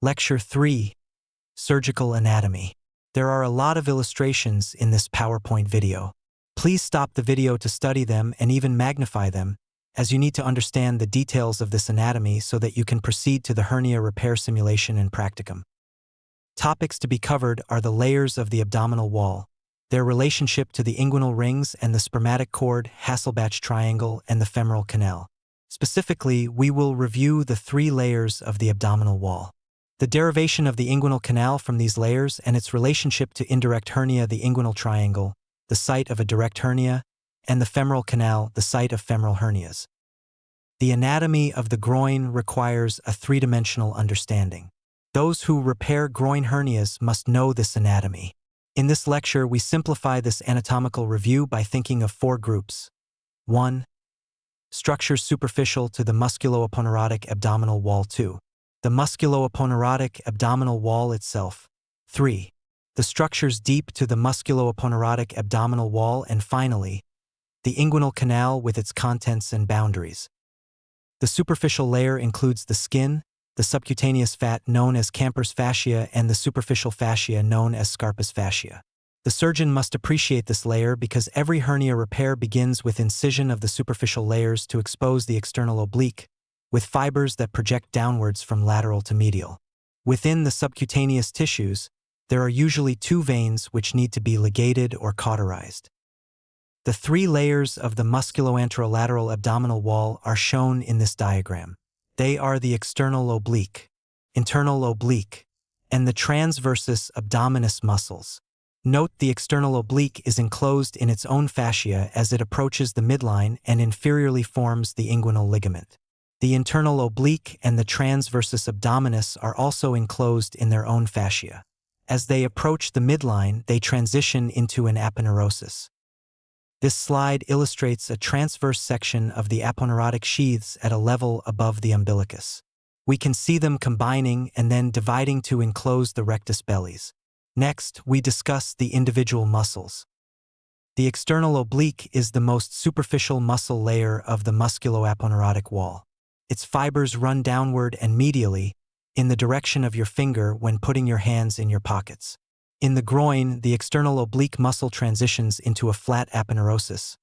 Lecture 3, Surgical Anatomy. There are a lot of illustrations in this PowerPoint video. Please stop the video to study them and even magnify them, as you need to understand the details of this anatomy so that you can proceed to the hernia repair simulation and practicum. Topics to be covered are the layers of the abdominal wall, their relationship to the inguinal rings and the spermatic cord, Hasselbalch triangle, and the femoral canal. Specifically, we will review the 3 layers of the abdominal wall. The derivation of the inguinal canal from these layers and its relationship to indirect hernia, the inguinal triangle, the site of a direct hernia, and the femoral canal, the site of femoral hernias. The anatomy of the groin requires a 3-dimensional understanding. Those who repair groin hernias must know this anatomy. In this lecture, we simplify this anatomical review by thinking of 4 groups. 1. Structures superficial to the musculo-aponeurotic abdominal wall. 2. The musculo-aponeurotic abdominal wall itself. 3. The structures deep to the musculo-aponeurotic abdominal wall, and finally, the inguinal canal with its contents and boundaries. The superficial layer includes the skin, the subcutaneous fat known as Camper's fascia, and the superficial fascia known as Scarpa's fascia. The surgeon must appreciate this layer because every hernia repair begins with incision of the superficial layers to expose the external oblique, with fibers that project downwards from lateral to medial. Within the subcutaneous tissues, there are usually 2 veins which need to be ligated or cauterized. The 3 layers of the musculo-anterolateral abdominal wall are shown in this diagram. They are the external oblique, internal oblique, and the transversus abdominis muscles. Note the external oblique is enclosed in its own fascia as it approaches the midline and inferiorly forms the inguinal ligament. The internal oblique and the transversus abdominis are also enclosed in their own fascia. As they approach the midline, they transition into an aponeurosis. This slide illustrates a transverse section of the aponeurotic sheaths at a level above the umbilicus. We can see them combining and then dividing to enclose the rectus bellies. Next, we discuss the individual muscles. The external oblique is the most superficial muscle layer of the musculo-aponeurotic wall. Its fibers run downward and medially, in the direction of your finger when putting your hands in your pockets. In the groin, the external oblique muscle transitions into a flat aponeurosis.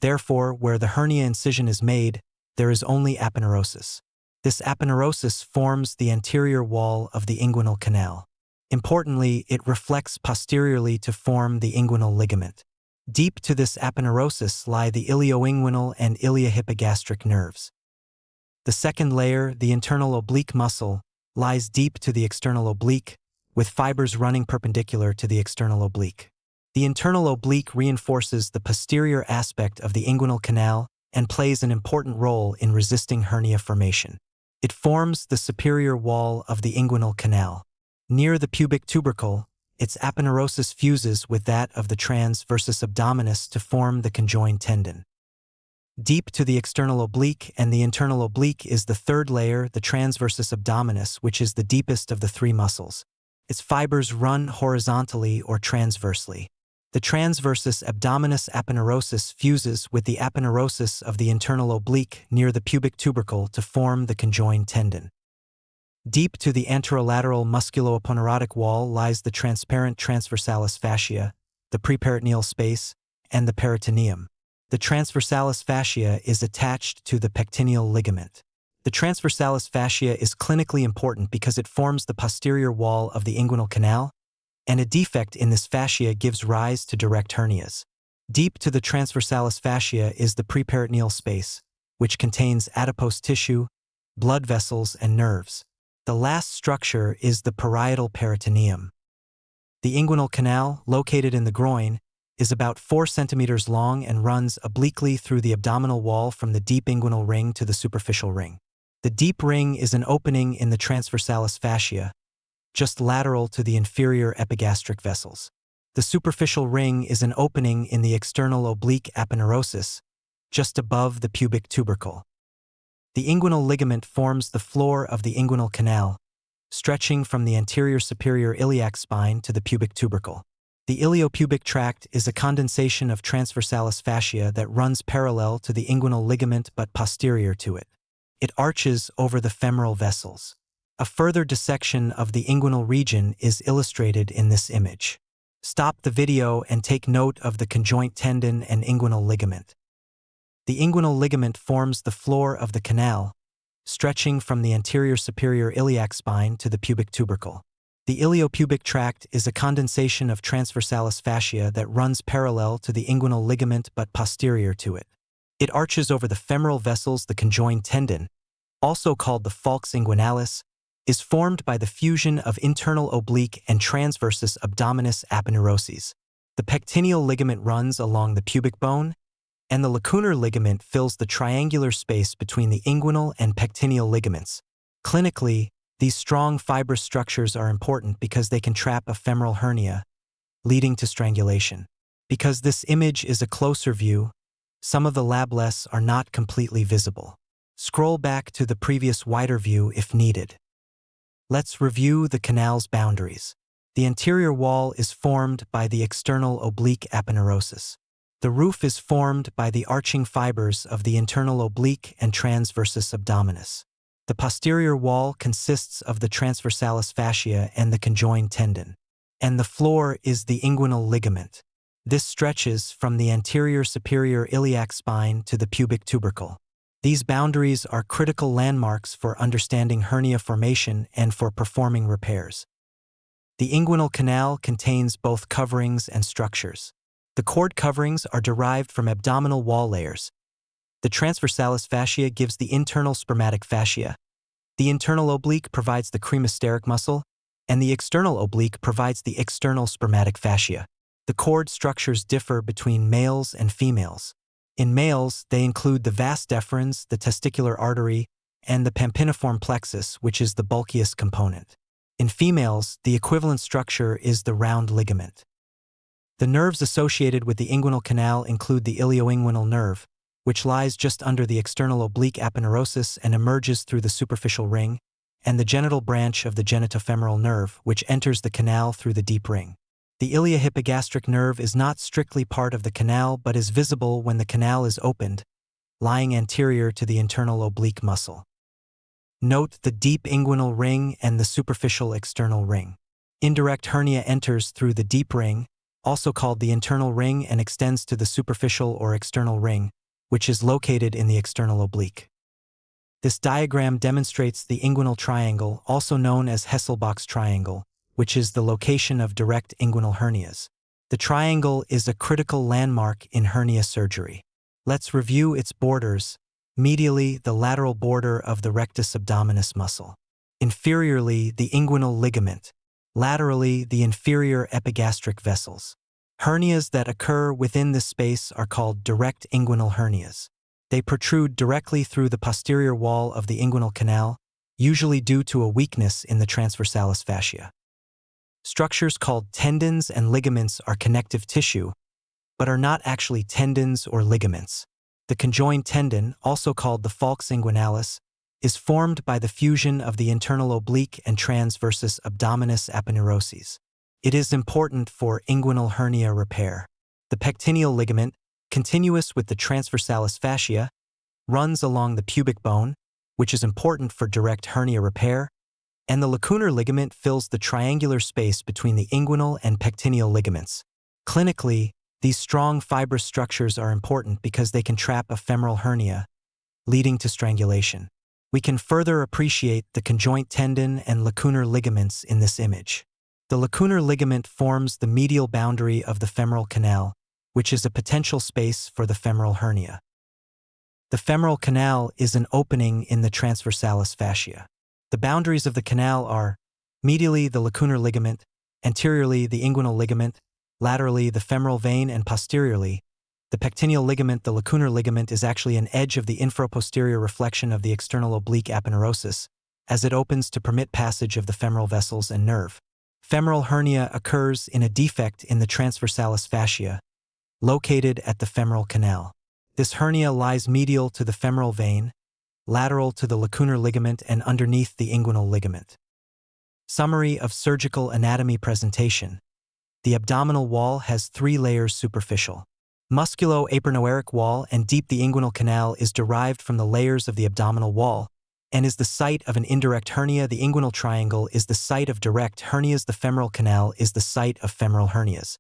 Therefore, where the hernia incision is made, there is only aponeurosis. This aponeurosis forms the anterior wall of the inguinal canal. Importantly, it reflects posteriorly to form the inguinal ligament. Deep to this aponeurosis lie the ilioinguinal and iliohypogastric nerves. The second layer, the internal oblique muscle, lies deep to the external oblique, with fibers running perpendicular to the external oblique. The internal oblique reinforces the posterior aspect of the inguinal canal and plays an important role in resisting hernia formation. It forms the superior wall of the inguinal canal. Near the pubic tubercle, its aponeurosis fuses with that of the transversus abdominis to form the conjoined tendon. Deep to the external oblique and the internal oblique is the third layer, the transversus abdominis, which is the deepest of the 3 muscles. Its fibers run horizontally or transversely. The transversus abdominis aponeurosis fuses with the aponeurosis of the internal oblique near the pubic tubercle to form the conjoined tendon. Deep to the anterolateral musculo-aponeurotic wall lies the transparent transversalis fascia, the preperitoneal space, and the peritoneum. The transversalis fascia is attached to the pectineal ligament. The transversalis fascia is clinically important because it forms the posterior wall of the inguinal canal, and a defect in this fascia gives rise to direct hernias. Deep to the transversalis fascia is the preperitoneal space, which contains adipose tissue, blood vessels, and nerves. The last structure is the parietal peritoneum. The inguinal canal, located in the groin, is about 4 centimeters long and runs obliquely through the abdominal wall from the deep inguinal ring to the superficial ring. The deep ring is an opening in the transversalis fascia, just lateral to the inferior epigastric vessels. The superficial ring is an opening in the external oblique aponeurosis, just above the pubic tubercle. The inguinal ligament forms the floor of the inguinal canal, stretching from the anterior superior iliac spine to the pubic tubercle. The iliopubic tract is a condensation of transversalis fascia that runs parallel to the inguinal ligament but posterior to it. It arches over the femoral vessels. A further dissection of the inguinal region is illustrated in this image. Stop the video and take note of the conjoint tendon and inguinal ligament. The inguinal ligament forms the floor of the canal, stretching from the anterior superior iliac spine to the pubic tubercle. The iliopubic tract is a condensation of transversalis fascia that runs parallel to the inguinal ligament but posterior to it. It arches over the femoral vessels. The conjoined tendon, also called the falx inguinalis, is formed by the fusion of internal oblique and transversus abdominis aponeuroses. The pectineal ligament runs along the pubic bone, and the lacunar ligament fills the triangular space between the inguinal and pectineal ligaments. Clinically, these strong fibrous structures are important because they can trap a femoral hernia, leading to strangulation. Because this image is a closer view, some of the labless are not completely visible. Scroll back to the previous wider view if needed. Let's review the canal's boundaries. The anterior wall is formed by the external oblique aponeurosis. The roof is formed by the arching fibers of the internal oblique and transversus abdominis. The posterior wall consists of the transversalis fascia and the conjoined tendon. And the floor is the inguinal ligament. This stretches from the anterior superior iliac spine to the pubic tubercle. These boundaries are critical landmarks for understanding hernia formation and for performing repairs. The inguinal canal contains both coverings and structures. The cord coverings are derived from abdominal wall layers. The transversalis fascia gives the internal spermatic fascia. The internal oblique provides the cremasteric muscle, and the external oblique provides the external spermatic fascia. The cord structures differ between males and females. In males, they include the vas deferens, the testicular artery, and the pampiniform plexus, which is the bulkiest component. In females, the equivalent structure is the round ligament. The nerves associated with the inguinal canal include the ilioinguinal nerve, which lies just under the external oblique aponeurosis and emerges through the superficial ring, and the genital branch of the genitofemoral nerve, which enters the canal through the deep ring. The iliohypogastric nerve is not strictly part of the canal but is visible when the canal is opened, lying anterior to the internal oblique muscle. Note the deep inguinal ring and the superficial external ring. Indirect hernia enters through the deep ring, also called the internal ring, and extends to the superficial or external ring, which is located in the external oblique. This diagram demonstrates the inguinal triangle, also known as Hesselbach's triangle, which is the location of direct inguinal hernias. The triangle is a critical landmark in hernia surgery. Let's review its borders. Medially, the lateral border of the rectus abdominis muscle. Inferiorly, the inguinal ligament. Laterally, the inferior epigastric vessels. Hernias that occur within this space are called direct inguinal hernias. They protrude directly through the posterior wall of the inguinal canal, usually due to a weakness in the transversalis fascia. Structures called tendons and ligaments are connective tissue, but are not actually tendons or ligaments. The conjoined tendon, also called the falx inguinalis, is formed by the fusion of the internal oblique and transversus abdominis aponeuroses. It is important for inguinal hernia repair. The pectineal ligament, continuous with the transversalis fascia, runs along the pubic bone, which is important for direct hernia repair, and the lacunar ligament fills the triangular space between the inguinal and pectineal ligaments. Clinically, these strong fibrous structures are important because they can trap a femoral hernia, leading to strangulation. We can further appreciate the conjoint tendon and lacunar ligaments in this image. The lacunar ligament forms the medial boundary of the femoral canal, which is a potential space for the femoral hernia. The femoral canal is an opening in the transversalis fascia. The boundaries of the canal are medially the lacunar ligament, anteriorly the inguinal ligament, laterally the femoral vein, and posteriorly the pectineal ligament. The lacunar ligament is actually an edge of the infraposterior reflection of the external oblique aponeurosis, as it opens to permit passage of the femoral vessels and nerve. Femoral hernia occurs in a defect in the transversalis fascia, located at the femoral canal. This hernia lies medial to the femoral vein, lateral to the lacunar ligament, and underneath the inguinal ligament. Summary of surgical anatomy presentation. The abdominal wall has 3 layers: superficial, musculo-aponeurotic wall, and deep. The inguinal canal is derived from the layers of the abdominal wall, and is the site of an indirect hernia. The inguinal triangle is the site of direct hernias. The femoral canal is the site of femoral hernias.